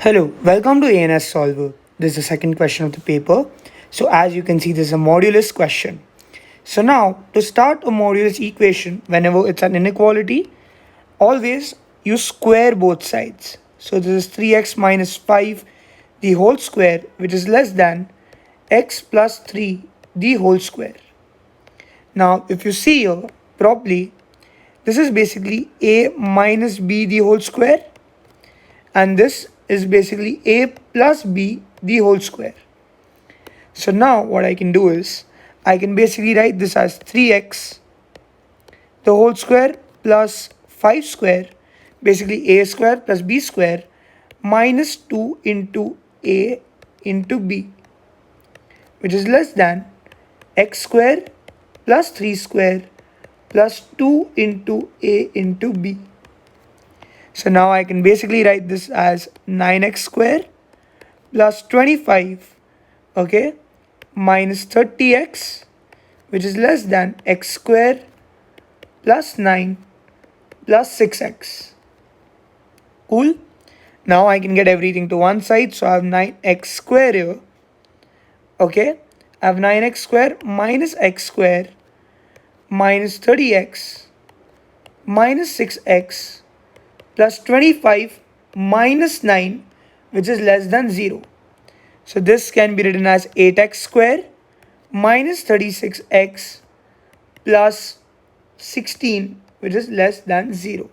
Hello, welcome to ANS Solver. This is the second question of the paper. So as you can see, this is a modulus question. So now, to start a modulus equation, whenever it's an inequality, always you square both sides. So this is 3x minus 5 the whole square, which is less than x plus 3 the whole square. Now, if you see here properly, this is basically a minus b the whole square, and this is basically a plus b the whole square. So now what I can do is I can basically write this as 3x the whole square plus 5 square, basically a square plus b square minus 2 into a into b, which is less than x square plus 3 square plus 2 into a into b. So now I can basically write this as 9x square plus 25, okay, minus 30x, which is less than x square plus 9 plus 6x. Cool. Now I can get everything to one side, so I have 9x square here. Okay, I have 9x square minus x square minus 30x minus 6x plus 25 minus 9, which is less than 0. So this can be written as 8x square minus 36x plus 16, which is less than 0.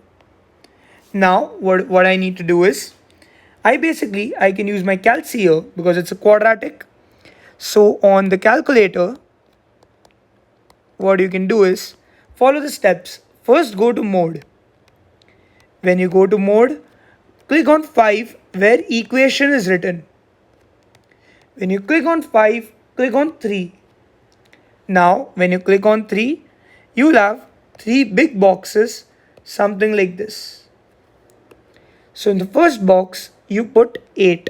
Now what I need to do is I can use my calc here because it's a quadratic. So on the calculator, what you can do is follow the steps. First, go to mode. When you go to mode, click on 5 where equation is written. When you click on 5, click on 3. Now, when you click on 3, you will have 3 big boxes, something like this. So in the first box, you put 8,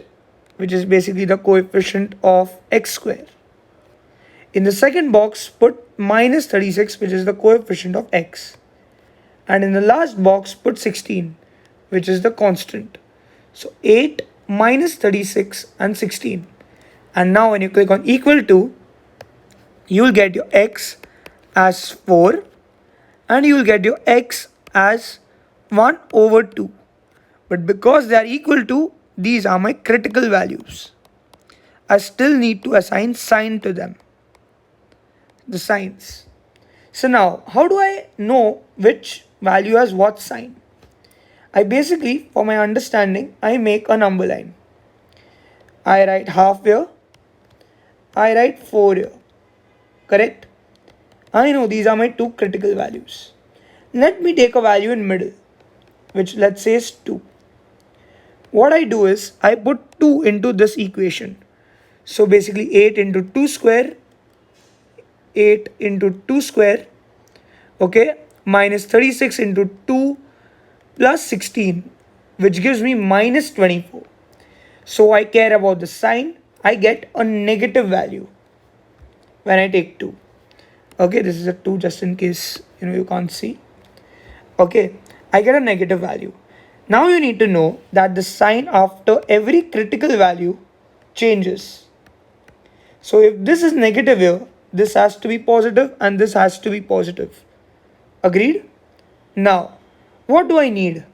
which is basically the coefficient of x square. In the second box, put minus 36, which is the coefficient of x. And in the last box, put 16, which is the constant. So 8 minus 36 and 16. And now when you click on equal to, you will get your x as 4 and you will get your x as 1 over 2. But because they are equal to, these are my critical values. I still need to assign sign to them. The signs. So now, how do I know which value has what sign? I basically, for my understanding, I make a number line. I write half here. I write 4 here. Correct? I know these are my two critical values. Let me take a value in middle, which let's say is 2. What I do is I put 2 into this equation. So basically 8 into 2 square, 8 into 2 square, okay, minus 36 into 2 plus 16, which gives me minus 24. So I care about the sign. I get a negative value when I take 2. Okay, this is a 2 just in case you can't see. Okay, I get a negative value. Now you need to know that the sign after every critical value changes. So if this is negative here, this has to be positive and this has to be positive. Agreed? Now, what do I need?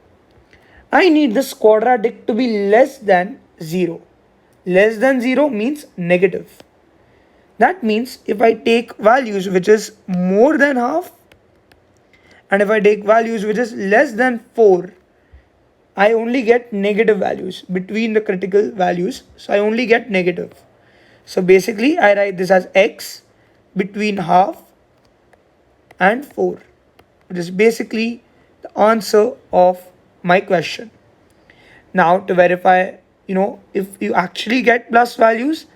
I need this quadratic to be less than 0. Less than 0 means negative. That means if I take values which is more than half and if I take values which is less than 4, I only get negative values between the critical values. So I only get negative. So basically I write this as x between half and 4, which is basically the answer of my question. Now to verify, if you actually get plus values,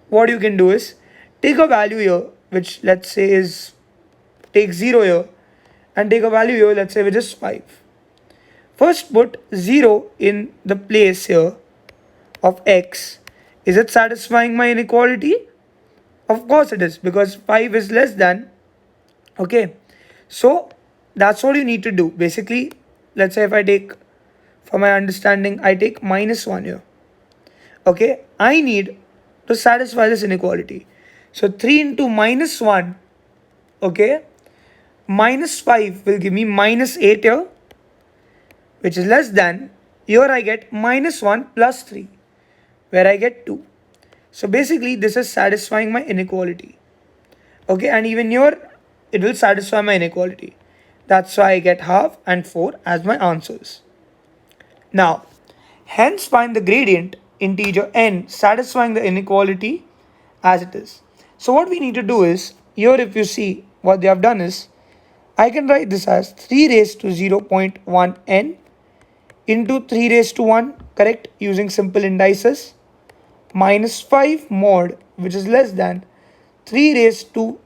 what you can do is take a value here, which let's say is, take 0 here and take a value here, let's say which is 5. First put 0 in the place here of x. Is it satisfying my inequality? Of course it is, because 5 is less than. Okay, so that's all you need to do. Basically, let's say if I take, for my understanding, I take minus 1 here. Okay, I need to satisfy this inequality. So 3 into minus 1, okay, minus 5 will give me minus 8 here, which is less than, here I get minus 1 plus 3, where I get 2. So basically this is satisfying my inequality. Okay, and even here it will satisfy my inequality. That's why I get half and 4 as my answers. Now, hence find the gradient integer n satisfying the inequality as it is. So what we need to do is, here if you see what they have done is, I can write this as 3 raised to 0.1 n into 3 raised to 1, correct, using simple indices, minus 5 mod, which is less than 3 raised to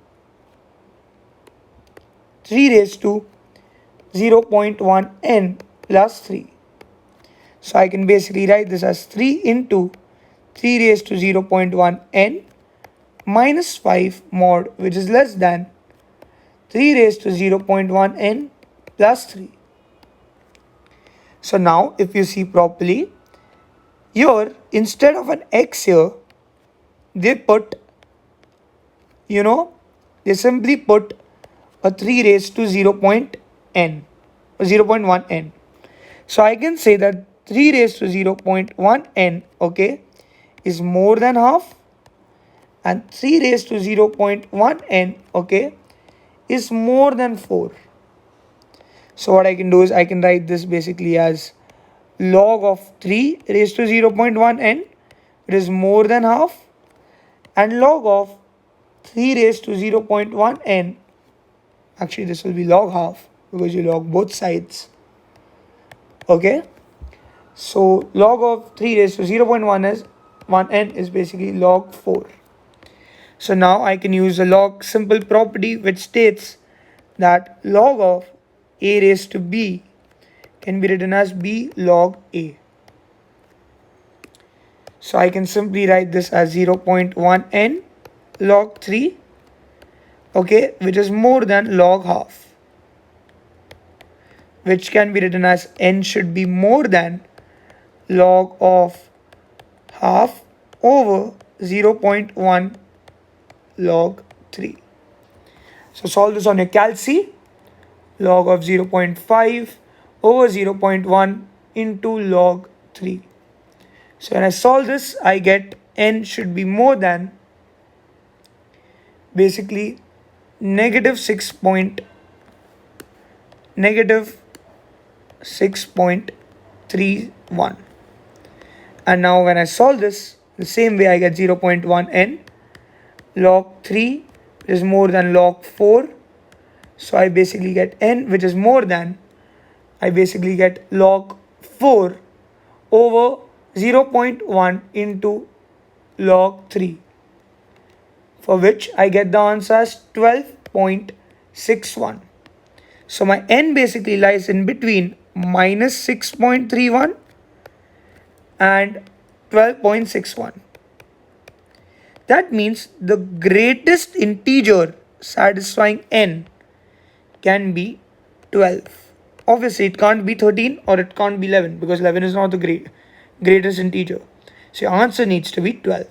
0.1 n plus 3. So I can basically write this as 3 into 3 raised to 0.1 n minus 5 mod, which is less than 3 raised to 0.1 n plus 3. So now if you see properly, here instead of an x here, they put, they simply put a 3 raised to 0.n, 0.1 n. So I can say that 3 raised to 0.1 n, okay, is more than half, and 3 raised to 0.1 n, okay, is more than 4. So what I can do is I can write this basically as log of 3 raised to 0.1 n, it is more than half, and log of 3 raised to 0.1 n, actually this will be log half because you log both sides. Okay, so log of 3 raised to 0.1 is 1 n is basically log 4. So now I can use a log simple property which states that log of a raised to b can be written as b log a. So I can simply write this as 0.1 n log 3, okay, which is more than log half, which can be written as n should be more than log of half over 0.1 log 3. So solve this on your calci. Log of 0.5 over 0.1 into log 3. So when I solve this, I get n should be more than basically negative 6.31. And now when I solve this, the same way I get 0.1 n log 3 is more than log 4. So I basically get n which is more than, I basically get log 4 over 0.1 into log 3, for which I get the answer as 12.61. So my n basically lies in between minus 6.31 and 12.61. That means the greatest integer satisfying n can be 12. Obviously it can't be 13 or it can't be 11 because 11 is not the greatest integer. So your answer needs to be 12.